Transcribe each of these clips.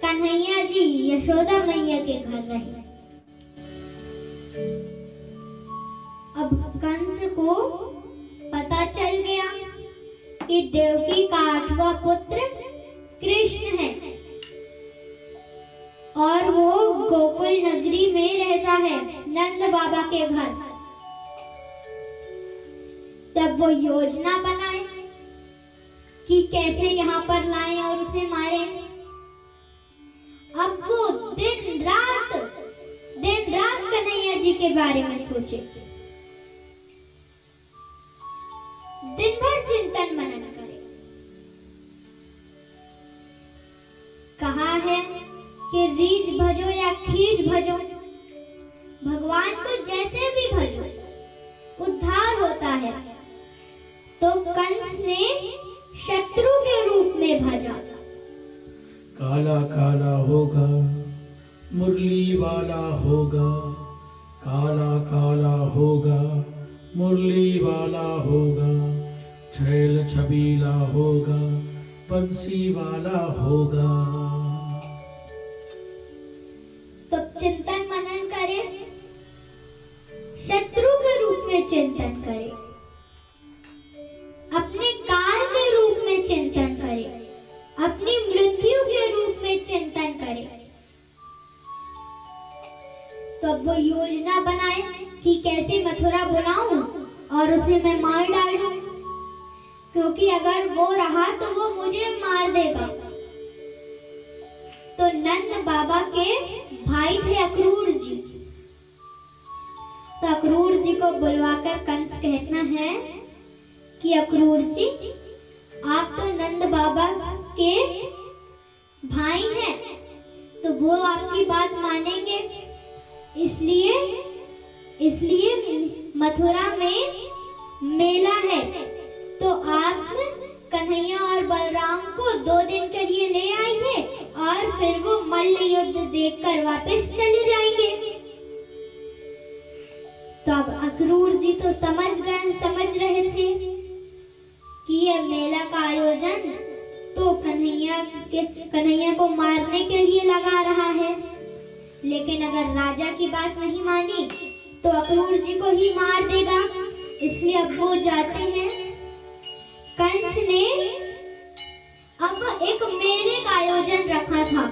कन्हैया जी यशोदा मैया के घर रहे। अब कंस को पता चल गया कि देवकी का 8वां पुत्र कृष्ण है और वो गोकुल नगरी में रहता है नंद बाबा के घर। तब वो योजना बनाए कि कैसे यहाँ पर लाएं और उसे मारें। अब वो दिन रात कन्हैया जी के बारे में सोचे, दिन भर चिंतन मनन करे। कहा है कि रीछ भजो या खींच भजो, भगवान को जैसे भी भजो उद्धार होता है। तो कंस ने शत्रु के रूप में भजा। काला काला होगा मुरली वाला होगा, काला काला होगा मुरली वाला होगा, छैल छबीला होगा बंसी वाला होगा। तो चिंतन मनन करे, शत्रु के रूप में चिंतन करे, अपने काल के रूप में चिंतन करे, अपनी मृत्यु के रूप में चिंतन करे। तो अब वो योजना बनाए कि कैसे मथुरा बुलाऊं और उसे मैं मार डालूं, क्योंकि अगर वो रहा तो वो मुझे मार देगा। तो नंद बाबा के भाई थे अक्रूर जी। तो अक्रूर जी को बुलवाकर कंस कहता है कि अक्रूर जी, आप तो नंद बाबा के भाई हैं, तो वो आपकी बात मानेंगे। इसलिए मथुरा में मेला है, तो आप कन्हैया और बलराम को 2 दिन के लिए ले आइए और फिर वो मल्ल युद्ध देखकर वापस चले जाएंगे। तो अब अक्रूर जी तो समझ रहे थे कि ये मेला का आयोजन तो कन्हैया को मारने के लिए लगा रहा है, लेकिन अगर राजा की बात नहीं मानी तो अक्रूर जी को ही मार देगा। इसलिए अब वो जाते हैं। कंस ने अब एक मेले का आयोजन रखा था।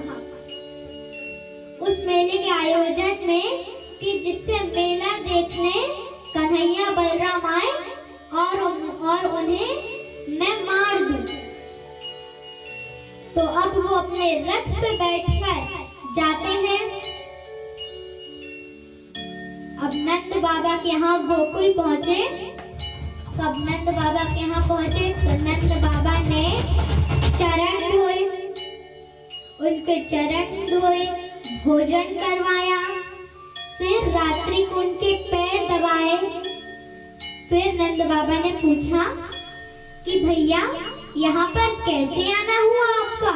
उस मेले के आयोजन में कि जिससे मेला देखने कन्हैया बलराम आए और उन्हें मैं मार दूं। तो अब वो अपने रथ पे बैठकर जाते हैं। अब नंद बाबा के यहाँ गोकुल पहुंचे। तब नंद बाबा के यहाँ पहुंचे तो नंद बाबा ने चरण धोए, उनके चरण धोए, भोजन करवाया, फिर रात्रि को उनके पैर दबाए। फिर नंद बाबा ने पूछा कि भैया यहाँ पर कैसे आना हुआ आपका?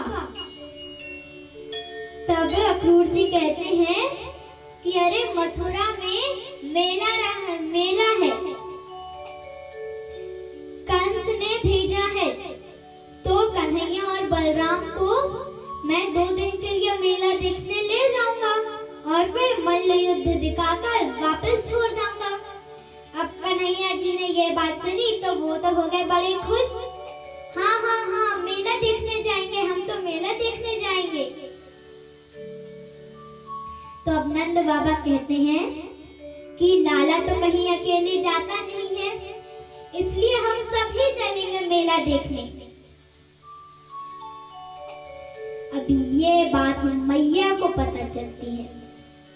तब अक्रूर जी कहते हैं कि अरे मथुरा में मेला है, कंस ने भेजा है, तो कन्हैया और बलराम को मैं 2 दिन के लिए मेला देखने ले जाऊंगा और फिर मल्ल युद्ध दिखाकर वापस छोड़ जाऊंगा। अब तो वो तो हो गए बड़े खुश। हाँ हाँ हाँ, मेला देखने जाएंगे, हम तो मेला देखने जाएंगे। तो अब नंद बाबा कहते हैं कि लाला तो कहीं अकेले जाता नहीं है, इसलिए हम सभी चलेंगे मेला देखने। अब ये बात मैया को पता चलती है,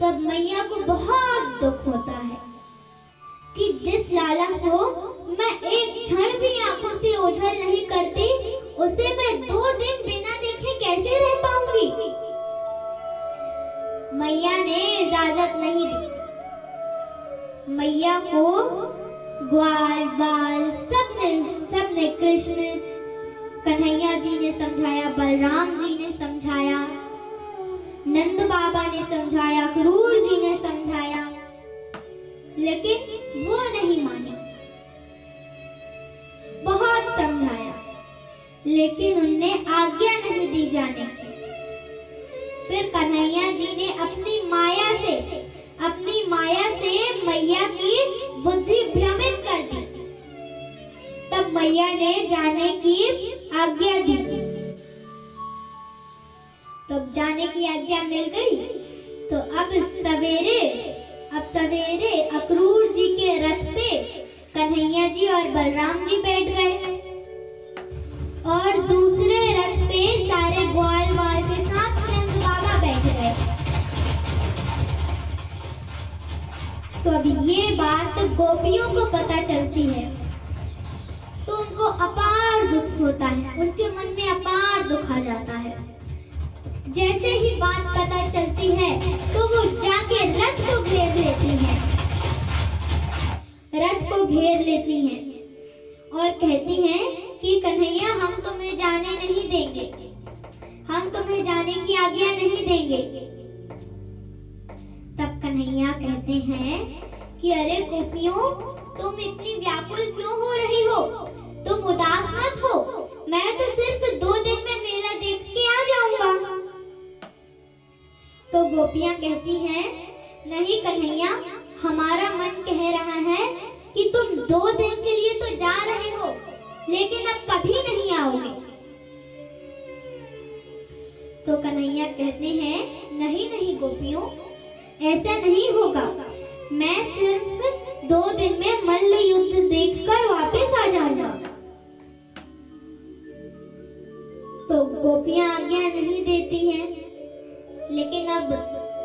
तब मैया को बहुत दुख होता है कि जिस लाला को मैं एक क्षण भी आंखों से ओझल नहीं करती, उसे मैं 2 दिन बिना देखे कैसे रह पाऊंगी। मैया ने इजाजत नहीं दी। मैया को ग्वाल बाल सबने कृष्ण कन्हैया जी ने समझाया, बलराम जी ने समझाया, नंद बाबा ने समझाया, क्रूर जी ने समझाया, लेकिन वो नहीं माने। बहुत समझाया, लेकिन उनने आज्ञा नहीं दी जाने की। फिर कन्हैया जी ने अपनी माया से मैया की बुद्धि भ्रमित कर दी। तब मैया ने जाने की आज्ञा दी। तब जाने की आज्ञा मिल गई। तो अब सवेरे अक्रूर जी के रथ पे कन्हैया जी और बलराम जी बैठ गए और दूसरे रथ पे सारे ग्वाल बाल के साथ नंद बाबा बैठ गए। तो अब ये बात गोपियों को पता चलती है तो उनको अपार दुख होता है, उनके मन में अपार दुख आ जाता है। जैसे ही बात पता चलती है तो वो जाके रथ को घेर लेती हैं और कहती हैं कि कन्हैया हम तुम्हें जाने नहीं देंगे, हम तुम्हें जाने की आज्ञा नहीं देंगे। तब कन्हैया कहते हैं कि अरे गोपियों, तुम इतनी व्याकुल क्यों हो रही हो? तुम उदास मत हो, मैं तो सिर्फ 2 दिन में मेला देख के आ जाऊंगा। तो गोपियां कहती हैं, नहीं कन्हैया, हमारा मन कह रहा है कि तुम 2 दिन के लिए तो जा रहे हो, लेकिन अब कभी नहीं आओगे। तो कन्हैया कहते हैं, नहीं नहीं गोपियों, ऐसा नहीं होगा, मैं सिर्फ 2 दिन में मल्ल युद्ध देखकर वापस आ जाऊंगा। तो गोपियां आज्ञा नहीं देती हैं, लेकिन अब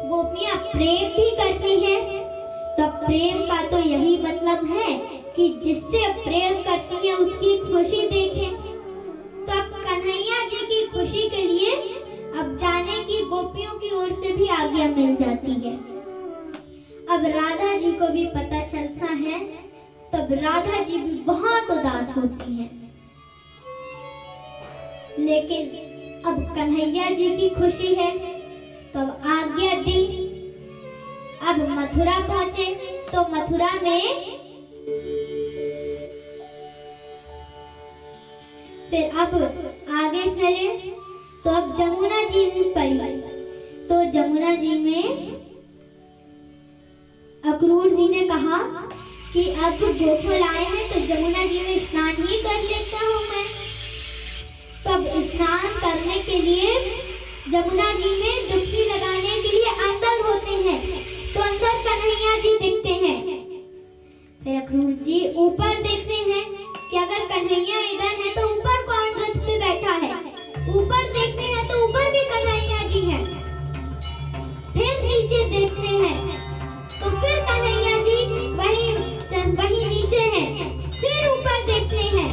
गोपियां प्रेम भी करती हैं। तो प्रेम का तो यही मतलब है कि जिससे प्रेम करती है उसकी खुशी देखें। तो अब कन्हैया जी की खुशी के लिए अब जाने की गोपियों की ओर से भी आज्ञा मिल जाती है। अब राधा जी को भी पता चलता है, तब राधा जी भी बहुत उदास होती हैं। लेकिन अब कन्हैया जी की खुशी है, तब आज्ञा दी। अब मथुरा पहुंचे तो मथुरा में फिर अब आगे चले तो अब जमुना जी पड़ी। तो जमुना जी में अक्रूर जी ने कहा कि अब गोकुल आए हैं तो जमुना जी में स्नान ही कर लेता हूँ मैं। तब स्नान करने के लिए जमुना जी में डुबकी लगाने के लिए अंदर होते हैं, तो अंदर कन्हैया जी दिखते हैं। फिर अक्रूर जी ऊपर देखते हैं कि अगर कन्हैया इधर है तो ऊपर कौन रथ पे बैठा है। ऊपर देखते हैं तो ऊपर भी कन्हैया जी हैं। फिर नीचे देखते हैं तो फिर कन्हैया जी वही नीचे हैं। फिर ऊपर देखते हैं,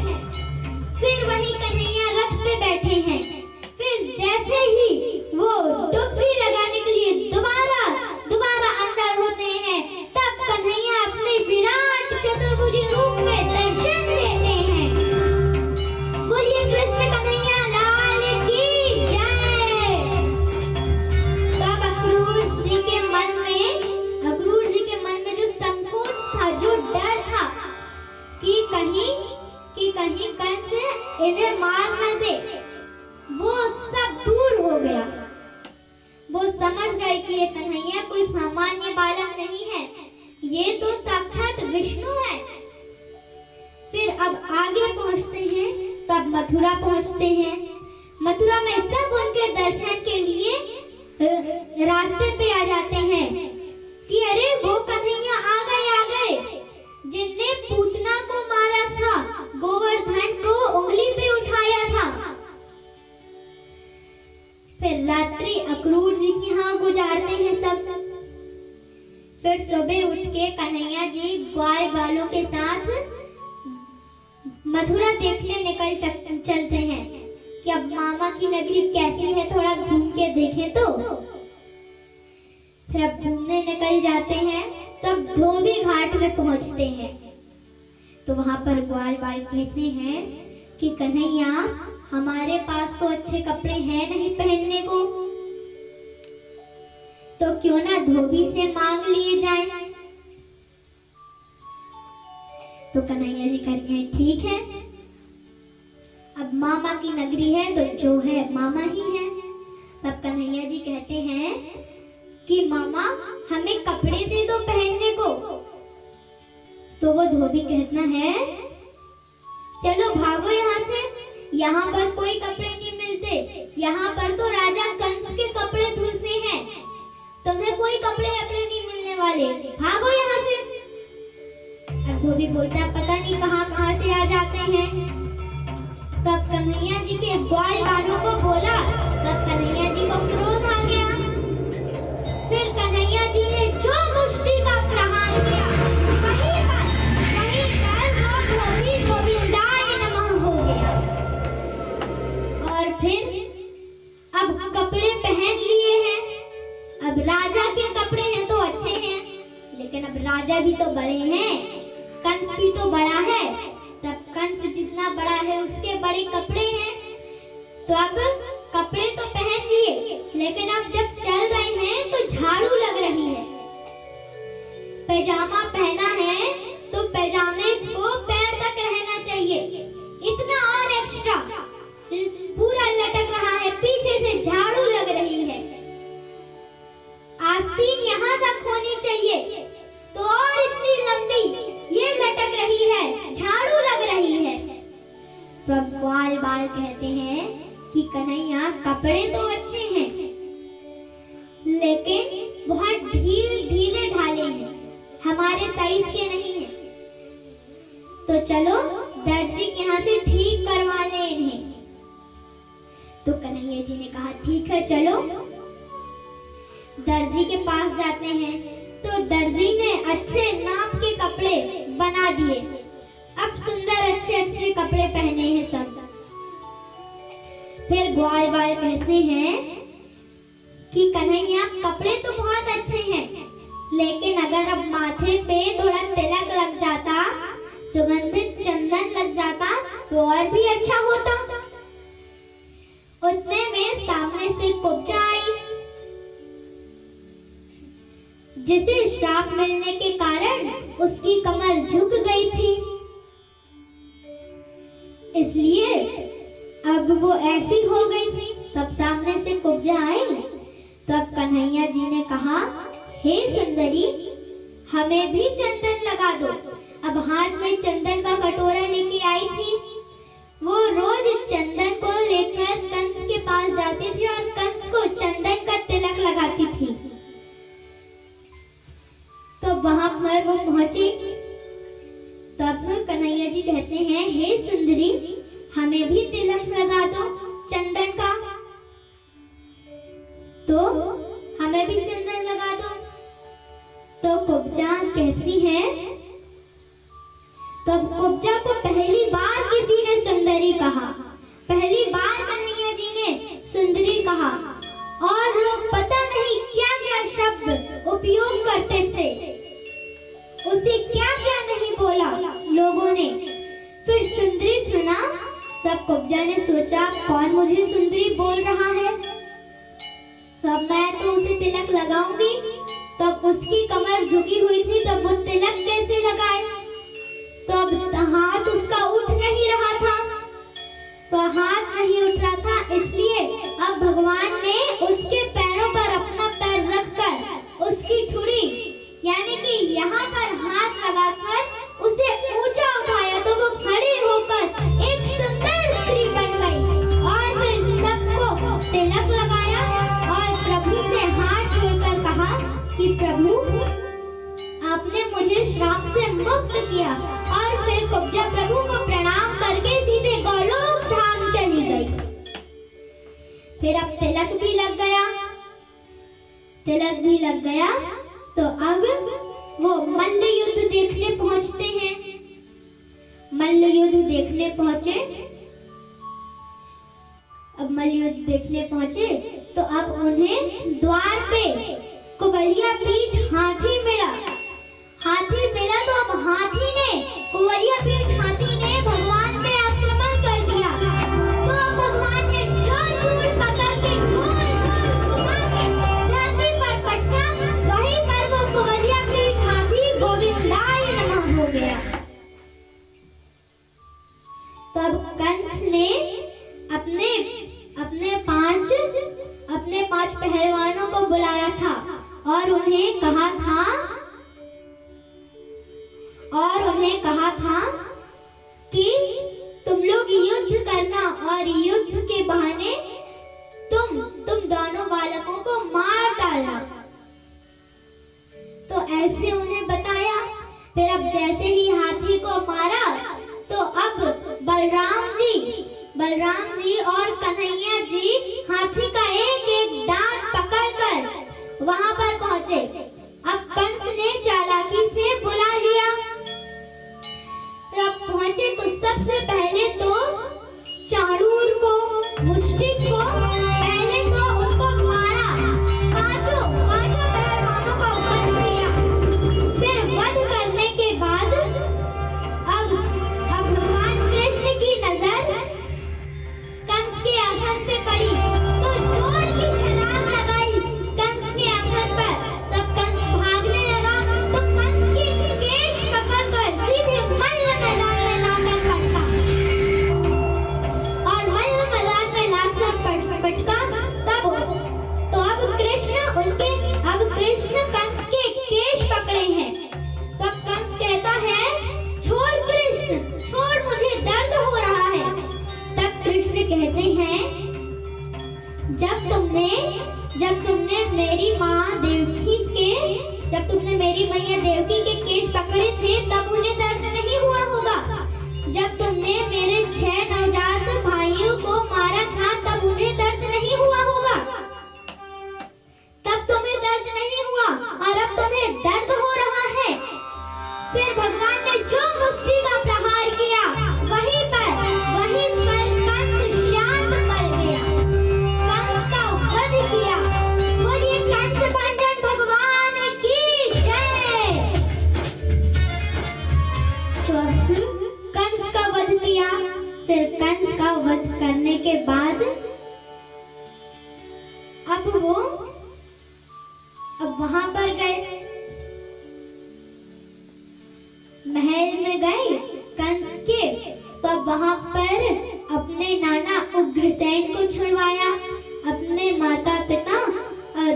फिर वही कन्हैया रथ पे बैठे हैं। फिर जैसे ही वो डुबकी लगाने के लिए दोबारा अंदर होते हैं, तब कन्हैया अपने विराट चतुर्भुज रूप में दर्शन देते हैं। बोलिए कृष्ण कन्हैया लाल की जय। तब अक्रूर जी के मन में जो संकोच था, जो डर था कि कहीं कंस इन्हें मार न दे, वो सब दूर हो गया। वो समझ गए कि ये कन्हैया कोई सामान्य बालक नहीं है, ये तो साक्षात विष्णु है। फिर अब मथुरा पहुंचते हैं। मथुरा में सब उनके दर्शन के लिए रास्ते पे आ जाते हैं कि अरे वो कन्हैया आ गए जिनने पूतना को मारा था, गोवर्धन को उंगली पे उठाया था। फिर रात्रि अक्रूर जी के यहाँ गुजारते हैं सब। फिर सुबह उठ के कन्हैया जी ग्वाल वालों के साथ मथुरा देखने चलते हैं कि अब मामा की नगरी कैसी है, थोड़ा घूम के देखें तो। फिर अब घूमने निकल जाते हैं तो अब धोबी घाट में पहुंचते हैं। तो वहां पर ग्वाल वाल कहते हैं कि कन्हैया हमारे पास तो अच्छे कपड़े हैं नहीं पहनने को, तो क्यों ना धोबी से मांग लिए जाए। तो कन्हैया जी कहते हैं ठीक है, अब मामा की नगरी है तो जो है मामा ही है। तब कन्हैया जी कहते हैं कि मामा हमें कपड़े दे दो पहनने को। तो वो धोबी कहता है चलो भागो यहाँ से, यहाँ पर कोई कपड़े नहीं मिलते, यहाँ पर तो राजा कंस के कपड़े धुलते हैं, तुम्हें कोई कपड़े अपने नहीं मिलने वाले, भागो यहाँ से। अब धोबी बोलता है पता नहीं कहाँ से आ जाते हैं। तब कन्हैया जी के ग्वाल वालों को बोला, तब कन्हैया जी को क्रोध आ गया। फिर कन्हैया जी ने जो मुष्टि का प्रहार किया, वहीं पर वो धोबी गोविंदाय नमः हो गया। और फिर अब कपड़े पहन लिए हैं। अब राजा के कपड़े हैं तो अच्छे हैं, लेकिन अब राजा भी तो बड़े हैं, कंस भी तो बड़ा है। तब कंस जितना बड़ा है उसके बड़े कपड़े हैं। तो अब कपड़े तो पहन लिए, लेकिन अब जब चल रहे हैं तो झाड़ू लग रही है। पैजामा पहना है तो पैजामे को पैर तक रहना चाहिए, इतना और एक्स्ट्रा पूरा लटक रहा है, पीछे से झाड़ू लग रही है। आस्तीन यहाँ तक होनी चाहिए तो और इतनी लंबी ये लटक रही है, झाड़ू लग रही है। तो ग्वाल बाल कहते हैं कि कन्हैया कपड़े तो अच्छे हैं, लेकिन बहुत ढीले ढाले हैं, हमारे साइज के नहीं है, तो चलो दर्जी के यहाँ से ठीक करवा ले इन्हें। तो कन्हैया जी ने कहा ठीक है चलो। दर्जी के पास जाते हैं तो दर्जी ने अच्छे नाप के कपड़े बना दिए। अब सुंदर अच्छे कपड़े पहने हैं सब। फिर ग्वाल बाल कहते हैं कि कन्हैया कपड़े तो बहुत अच्छे हैं, लेकिन अगर अब माथे पे थोड़ा तिलक लग जाता, सुगंधित चंदन लग जाता तो और भी अच्छा होता। उतने में सामने से कुब्जा आई, जिसे श्राप मिलने के कारण उसकी कमर झुक गई थी, इसलिए अब वो ऐसी हो गई थी। तब सामने से कुब्जा आई। तब कन्हैया जी ने कहा हे सुंदरी, हमें भी चंदन लगा दो। अब हाथ में चंदन का कटोरा लेके आई थी। वो रोज चंदन को लेकर कंस के पास जाती थी और कंस को चंदन का तिलक लगाती थी। तो वहां पर वो पहुंची। तब कन्हैया जी कहते हैं हे सुंदरी, हमें भी तिलक लगा दो चंदन का। तो हमें भी चंदन लगा दो। तो कुब्जा कहती है, तब कुब्जा को पहली बार किसी ने सुंदरी कहा, पहली बार कन्हैया जी ने सुंदरी कहा, और लोग पता नहीं क्या क्या शब्द उपयोग करते थे, उसे क्या क्या नहीं बोला लोगों ने। फिर सुंदरी सुना। तब कुब्जा ने सोचा कौन मुझे सुंदरी बोल रहा है, तब मैं तो उसे तिलक लगाऊंगी। तब उसकी कमर झुकी हुई थी, तब वो तिलक कैसे लगाए। तब हाथ उसका उठ नहीं रहा था, तो हाथ नहीं उठ रहा था, इसलिए अब भगवान ने उसके पैरों पर अपना पैर रखकर उसकी ठुड़ी यानी कि यहाँ पर हाथ लगाकर उसे ऊंचा उठाया, तो वो खड़ी होकर एक सुंदर स्त्री से मुक्त किया और फिर कुब्जा प्रभु को प्रणाम करके सीधे गोलोक धाम चली गई। फिर अब तिलक भी लग गया। तिलक भी लग गया तो अब वो मल्ल युद्ध देखने पहुंचते हैं। मल्ल युद्ध देखने पहुंचे। अब मल्ल युद्ध देखने पहुंचे तो अब उन्हें द्वार पे कुंवरिया पीठ हाथी मिला। हाथी मिला तो अब हाथी ने कुंवरिया पीठ हाथी ने भगवान पे आक्रमण कर दिया। तो अब भगवान ने जो सूंड पकड़ के गोल घुमा के धरती पर पटका, वहीं पर वो कुंवरिया पीठ हाथी गोविंदाय नमः हो गया। तब कंस ने अपने पांच पहलवानों को बुलाया था और उन्हें कहा था कि तुम लोग युद्ध करना और युद्ध के बहाने तुम दोनों बालकों को मार डालना। तो ऐसे उन्हें बताया। फिर अब जैसे ही हाथी को मारा तो अब बलराम जी और कन्हैया जी हाथी का एक एक दांत पकड़कर वहां पर पहुंचे। अब कंस ने चालाकी से बुला लिया। जब पहुंचे तो सबसे पहले तो चाणूर को, मुष्टिक को, पहले तो उनको मारा। पांचों पहलवानों का वध किया। फिर वध करने के बाद अब भगवान कृष्ण की नजर कंस के आसन पे पड़ी तो जोर की छलांग लगाई कंस के आसन पर। तब कंस भागने लगा तो कंस की केश पकड़कर सीधे मल्ल मैदान में लाकर पटका। और मल्ल मैदान में लाकर पटका तब अब कृष्ण कंस के केश पकड़े हैं। तब कंस कहता है, छोड़ कृष्ण, छोड़, मुझे दर्द हो रहा है। तब कृष्ण कहते हैं, जब तुमने मेरी मैया देवकी के केश पकड़े थे तब उन्हें दर्द नहीं हुआ होगा। जब तुमने मेरे 6 नवजात भाइयों को मारा था तब उन्हें दर्द नहीं हुआ होगा। तब तुम्हें दर्द नहीं हुआ और अब तुम्हें दर्द हो रहा है। फिर भगवान ने जो मुष्टि का प्रहार किया वहीं पर कंस शांत पड़ गया। कंस का वध किया। बोलिए कंस भंजन भगवान की जय। तो कंस का वध किया। फिर कंस का वध करने के बाद अब वहां पर गए, महल में गए कंस के। तो वहां पर अपने नाना उग्रसेन को छुड़वाया, अपने माता पिता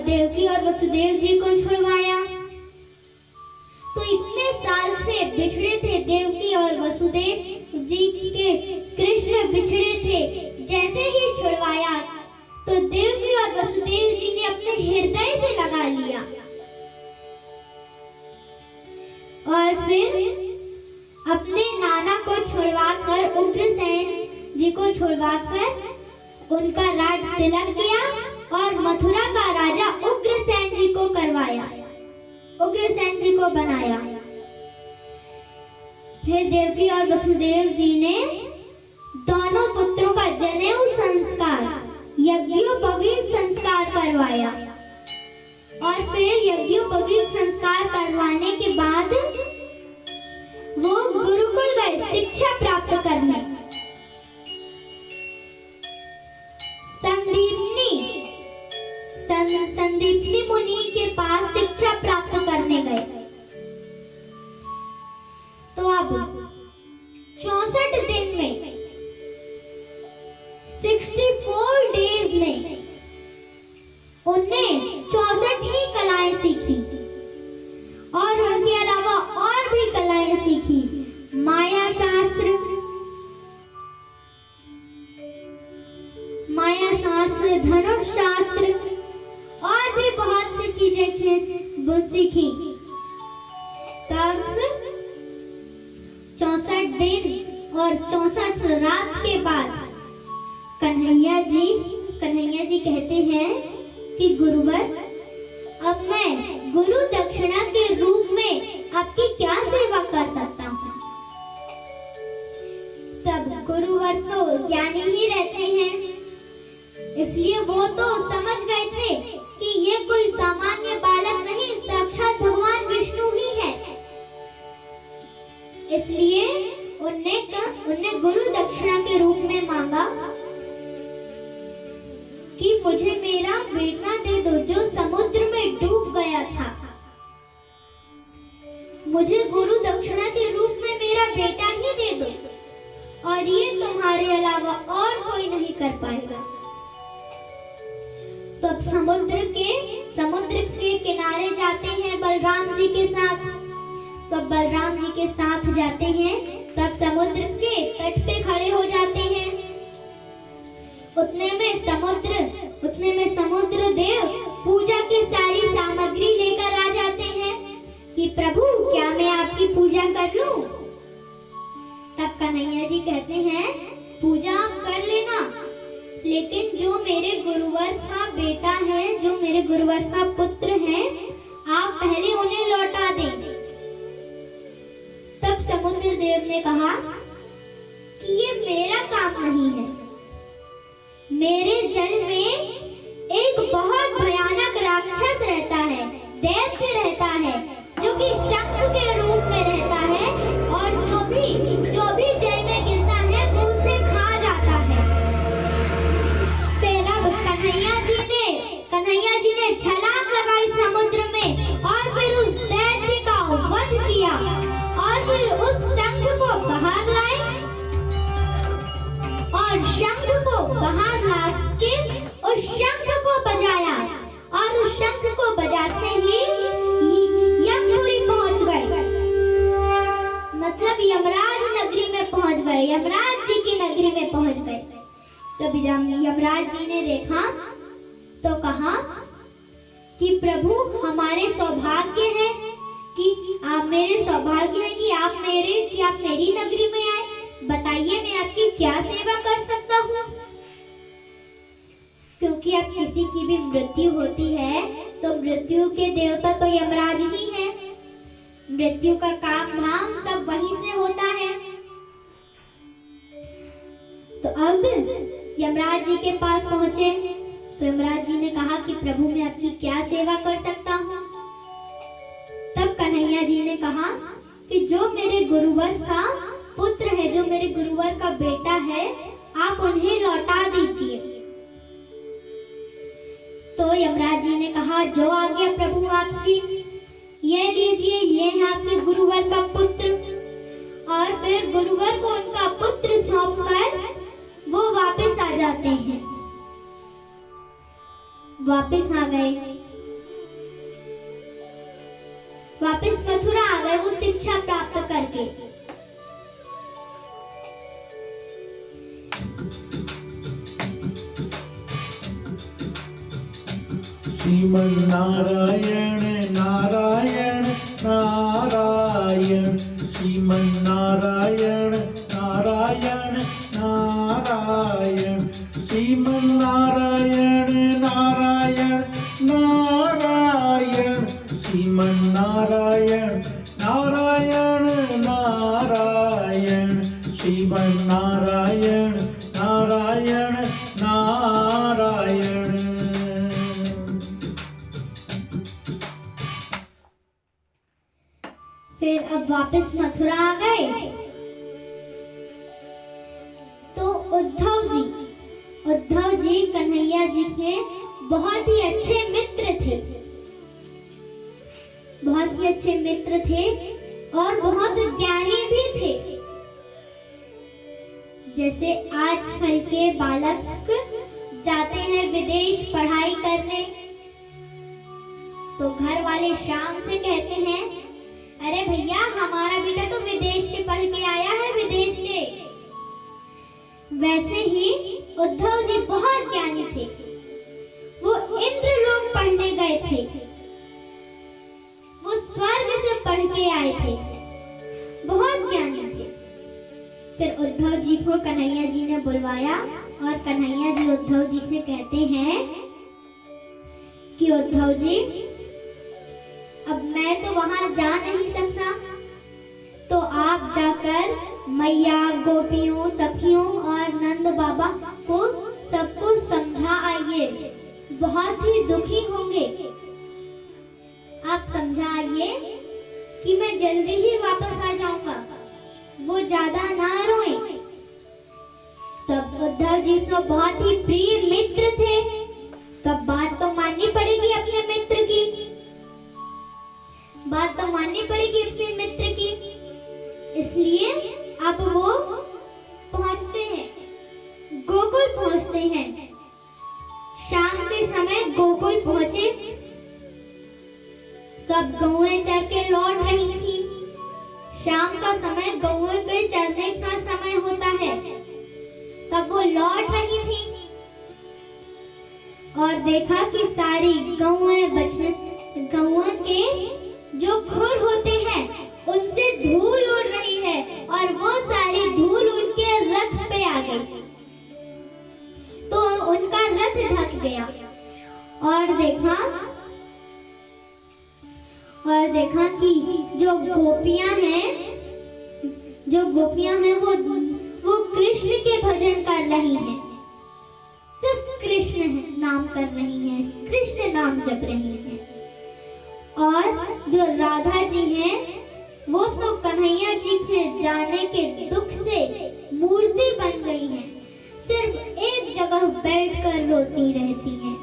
देवकी और वसुदेव जी को छुड़वाया। तो इतने साल से बिछड़े थे देवकी और वसुदेव जी के, कृष्ण बिछड़े थे। जैसे ही छुड़वाया तो देवकी और वसुदेव जी ने अपने हृदय से लगा लिया। और फिर अपने नाना को छुड़वाकर, उग्रसेन जी को छुड़वाकर उनका राज तिलक किया और मथुरा का राजा उग्रसेन जी को करवाया, उग्रसेन जी को बनाया। फिर देवकी और वसुदेव जी ने दोनों पुत्रों का जनेऊ संस्कार, यज्ञोपवीत संस्कार करवाया। और फिर यज्ञोपवीत संस्कार करवाने के बाद वो गुरुकुल गए शिक्षा प्राप्त करने। संदीपनी मुनि के पास शिक्षा प्राप्त करने गए। तो अब 64 दिन में, 64 डेज में उनने 64 ही कलाएं सीखी और उनके अलावा और भी कलाएं सीखी। माया शास्त्र, धनुष शास्त्र और भी बहुत सी चीजें वो सीखी। तब 64 दिन और 64 रात के बाद कन्हैया जी कहते हैं कि गुरुवर, अब मैं गुरु दक्षिणा के रूप में आपकी क्या सेवा कर सकता हूँ। तब गुरुवर तो ज्ञानी ही रहते हैं, इसलिए वो तो समझ गए थे कि ये कोई सामान्य बालक नहीं, साक्षात भगवान विष्णु ही है। इसलिए उन्हें गुरु दक्षिणा के रूप में मांगा कि मुझे मेरा बेटा दे दो जो समुद्र में डूब गया था। मुझे गुरु दक्षिणा के रूप में मेरा बेटा ही दे दो, और ये तुम्हारे अलावा और कोई नहीं कर पाएगा। तब समुद्र के किनारे जाते हैं बलराम जी के साथ। तब बलराम जी के साथ जाते हैं, तब समुद्र के तट पे खड़े हो जाते हैं। उतने में समुद्र देव पूजा की सारी सामग्री लेकर आ जाते हैं कि प्रभु, क्या मैं आपकी पूजा कर लूं? तब कन्हैया जी कहते हैं, पूजा आप कर लेना, लेकिन जो मेरे गुरुवर का बेटा है, जो मेरे गुरुवर का पुत्र है, आप पहले उन्हें लौटा दें। तब समुद्र देव ने कहा कि ये मेरा काम नहीं है। मेरे जल में एक बहुत भयानक राक्षस रहता है, दैत्य रहता है, जो कि शंख के रूप में रहता है, और जो भी जल में गिरता है वो उसे खा जाता है। फिर अब कन्हैया जी ने छलांग लगाई समुद्र में, और फिर उस दैत्य का वध किया, और फिर उस शंख को बाहर लाए, और शंख को बाहर ला के उस शंख को बजाया, और उस शंख को बजाते ही यमपुरी पहुंच गए, मतलब यमराज नगरी में पहुंच गए, यमराज जी की नगरी में पहुंच गए। तब यमराज जी ने देखा तो कहा कि प्रभु, हमारे सौभाग्य है कि आप मेरी नगरी में आए। बताइए, मैं आपकी क्या सेवा कर सकता हूँ? क्योंकि अब किसी की भी मृत्यु होती है तो मृत्यु के देवता तो यमराज ही है। मृत्यु का काम धाम सब वहीं से होता है। तो अब यमराज जी के पास पहुंचे तो यमराज जी ने कहा कि प्रभु, मैं आपकी क्या सेवा कर सकता हूँ? तब कन्हैया जी ने कहा कि जो मेरे गुरुवर का पुत्र है, जो मेरे गुरुवर का बेटा है, आप उन्हें लौटा दीजिए। तो यमराज जी ने कहा, जो आज्ञा प्रभु आपकी। ये लीजिए, ये है आपके गुरुवर का पुत्र। और फिर गुरुवर को उनका पुत्र सौंपकर वो वापस आ जाते हैं। वापस आ गए, वापस मथुरा आ गए वो शिक्षा प्राप्त करके। श्रीमन नारायण नारायण नारायण, श्रीमन नारायण नारायण नारायण, श्रीमन नारायण नारायण नारायण, श्रीमन नारायण नारायण नारायण, श्रीमन नारायण नारायण नारायण। फिर अब वापस मथुरा आ गए तो उद्धव जी कन्हैया जी के बहुत ही अच्छे मित्र थे, बहुत ही अच्छे मित्र थे और बहुत ज्ञानी भी थे। जैसे आजकल के बालक जाते हैं विदेश पढ़ाई करने तो घर वाले शाम से कहते हैं, अरे भैया, हमारा बेटा तो विदेश से पढ़ के आया है, विदेश से। वैसे ही उद्धव जी बहुत ज्ञानी थे। वो इंद्रलोक पढ़ने गए थे, वो स्वर्ग से पढ़ के आए थे, बहुत ज्ञानी थे। फिर उद्धव जी को कन्हैया जी ने बुलवाया और कन्हैया जी उद्धव जी से कहते हैं कि उद्धव जी, अब मैं तो वहां जा नहीं सकता, तो आप जाकर मैया, गोपियों, सखियों और नंद बाबा को सबको समझा आइए। बहुत ही दुखी होंगे, आप समझा आइए कि मैं जल्दी ही वापस आ जाऊंगा, वो ज्यादा ना रोए। तब उद्धव जी तो बहुत ही प्रिय मित्र थे, तब बात तो माननी पड़ेगी अपने मित्र की, बात तो माननी पड़ेगी अपने मित्र की। इसलिए अब वो पहुंचते हैं, गोकुल पहुंचते हैं। शाम के समय गोकुल पहुंचे, सब गौएं चर के लौट रही थी। शाम का समय गौएं के चरने का समय होता है, तब वो लौट रही थी और देखा कि सारी गौएं के जो खुर होते हैं उनसे धूल उड़ रही है और वो सारी धूल उनके रथ पे आ गई, तो उनका रथ ढक गया। और देखा कि जो गोपियां हैं वो कृष्ण के भजन कर रही हैं, सिर्फ कृष्ण नाम कर रही हैं, कृष्ण नाम जप रही हैं। और जो राधा जी हैं वो तो कन्हैया जी के जाने के दुख से मूर्ति बन गई हैं, सिर्फ एक जगह बैठकर रोती रहती हैं।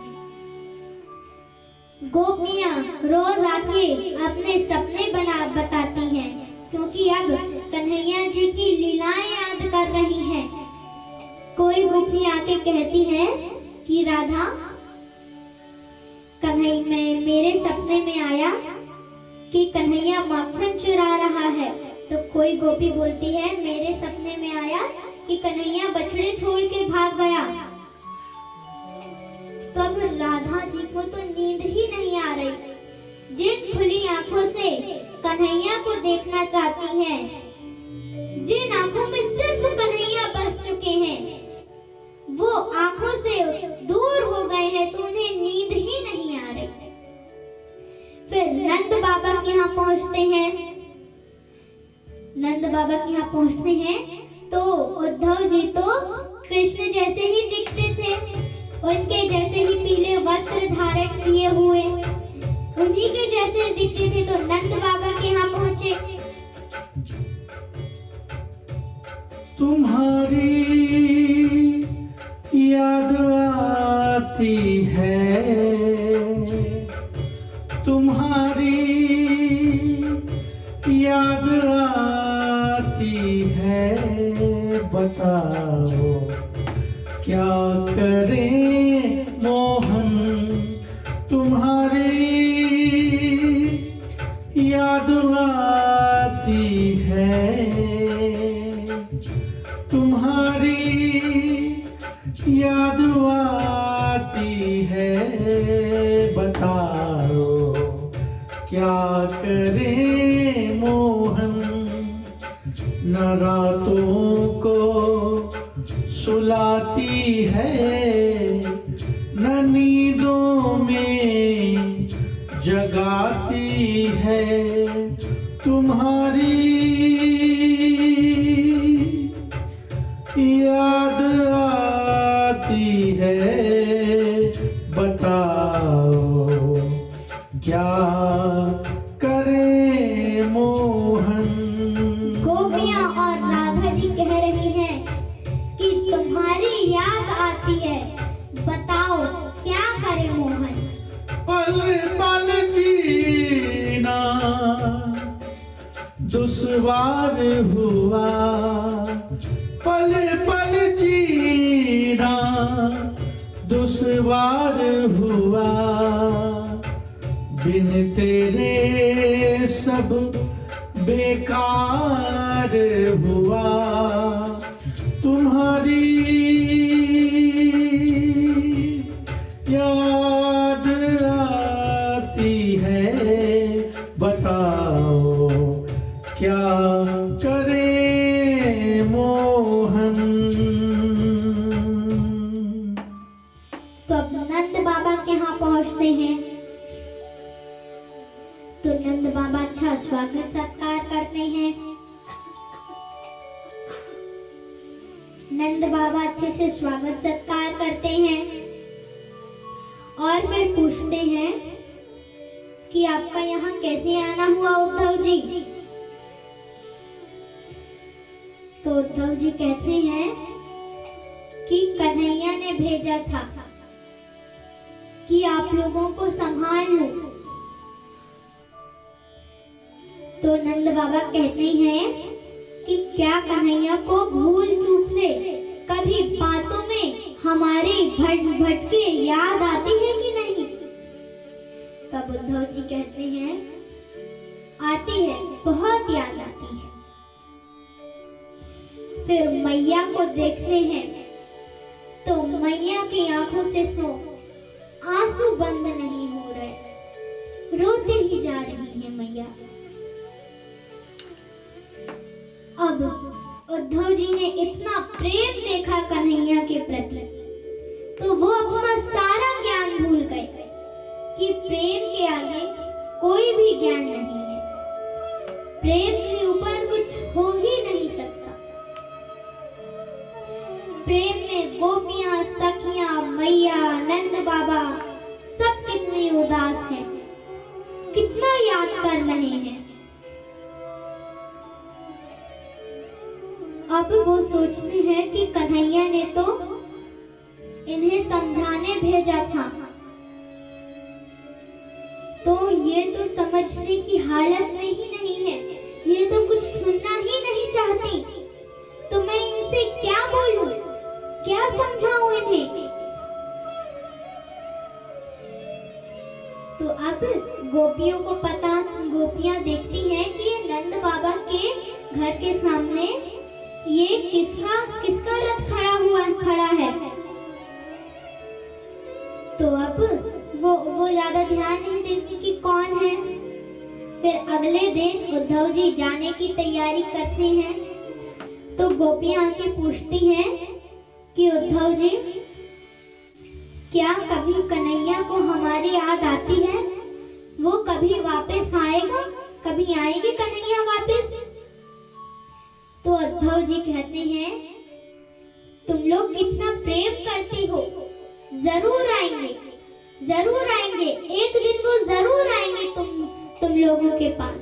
गोपियां रोज आके अपने सपने बताती हैं, क्योंकि अब कन्हैया जी की लीलाएं याद कर रही हैं। कोई गोपी आके कहती है कि राधा, मेरे सपने में आया कि कन्हैया माखन चुरा रहा है। तो कोई गोपी बोलती है, मेरे सपने में आया कि कन्हैया बछड़े छोड़ के भाग गया। तब राधा जी को तो नींद ही नहीं आ रही, जिन खुली आंखों से कन्हैया को देखना चाहती हैं, जिन आंखों में सिर्फ कन्हैया बस चुके हैं, वो आंखों से दूर हो गए हैं, तो उन्हें नींद ही नहीं आ रही। फिर नंद बाबा के यहाँ पहुंचते हैं। नंद बाबा के यहाँ पहुंचते हैं तो उद्धव जी तो कृष्ण जैसे ही दिखते थे, उनके जैसे ही पीले वस्त्र धारण किए हुए, उन्हीं के जैसे दिखते थे। तो नंद बाबा के यहाँ पहुंचे। तुम्हारी याद आती है, तुम्हारी याद आती है, बताओ क्या करें मोहन। तुम्हारी याद आती है, तुम्हारी याद आती है, बताओ क्या करें मोहन। न रातों को सुलाती है, न नींदों में जगाती है, तुम्हारी याद आती है, बताओ क्या करे मोहन। गोपियां और राधा जी कह रही हैं कि तुम्हारी याद आती है, बताओ क्या करे मोहन। पल पल जीना दुश्वार हुआ, पल पल जीना दुश्वार हुआ, बिन तेरे सब बेकार हुआ। तुम्हारी याद आती है, बताओ क्या करे मोहन। स्वागत सत्कार करते हैं। नंद बाबा अच्छे से स्वागत सत्कार करते हैं और फिर पूछते हैं कि आपका यहाँ कैसे आना हुआ उद्धव जी। तो उद्धव जी कहते हैं कि कन्हैया ने भेजा था कि आप लोगों को संभाल लूं। तो नंद बाबा कहते हैं कि क्या कन्हैया को भूल चूक से कभी बातों में हमारे भटके याद आती है कि नहीं। तब उद्धव जी कहते हैं आती है, बहुत याद आती है। फिर मैया को देखते हैं तो मैया की आंखों से तो आंसू बंद नहीं हो रहे, रोते ही जा रही है मैया। अब उद्धव जी ने इतना प्रेम देखा कन्हैया के प्रति तो वो अपना सारा ज्ञान भूल गए कि प्रेम के आगे कोई भी ज्ञान नहीं है, प्रेम के ऊपर कुछ हो ही नहीं सकता। प्रेम में गोपियां, सखियां, मैया, नंद बाबा सब कितने उदास हैं, कितना याद कर रहे हैं। अब वो सोचते हैं कि कन्हैया ने तो इन्हें समझाने भेजा था, तो ये तो समझने की हालत में ही नहीं है, ये तो कुछ सुनना ही नहीं चाहती, तो मैं इनसे क्या बोलूं, क्या समझाऊं इन्हें। तो अब गोपियों को पता, गोपियां देखती हैं कि ये नंद बाबा के घर के सामने ये किसका रथ खड़ा है। तो अब वो ज्यादा ध्यान नहीं देती कि कौन है। फिर अगले दिन उद्धव जी जाने की तैयारी करते हैं तो गोपियां आके पूछती हैं कि उद्धव जी क्या कभी कन्हैया को हमारी याद आती है, वो कभी वापस आएगा, कभी आएगी कन्हैया वापस। तो उद्धव जी कहते हैं तुम लोग कितना प्रेम करती हो, जरूर आएंगे, जरूर आएंगे, एक दिन वो जरूर आएंगे तुम लोगों के पास,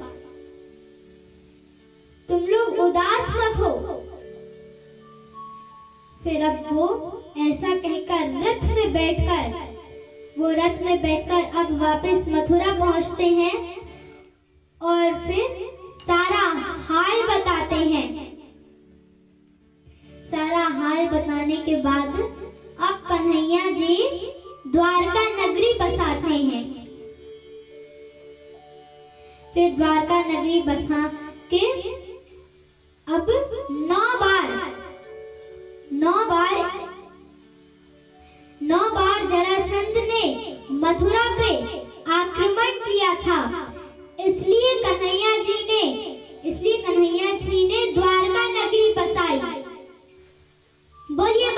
तुम लोग उदास मत हो। फिर अब वो ऐसा कहकर रथ में बैठकर अब वापस मथुरा पहुंचते हैं और फिर सारा हाल बताते हैं। सारा हाल बताने के बाद अब कन्हैया जी द्वारका नगरी बसाते हैं। फिर द्वारका नगरी बसा के अब 9 बार जरासंध ने मथुरा पे आक्रमण किया था, इसलिए कन्हैया जी ने द्वारका नगरी बसाई। बोलिए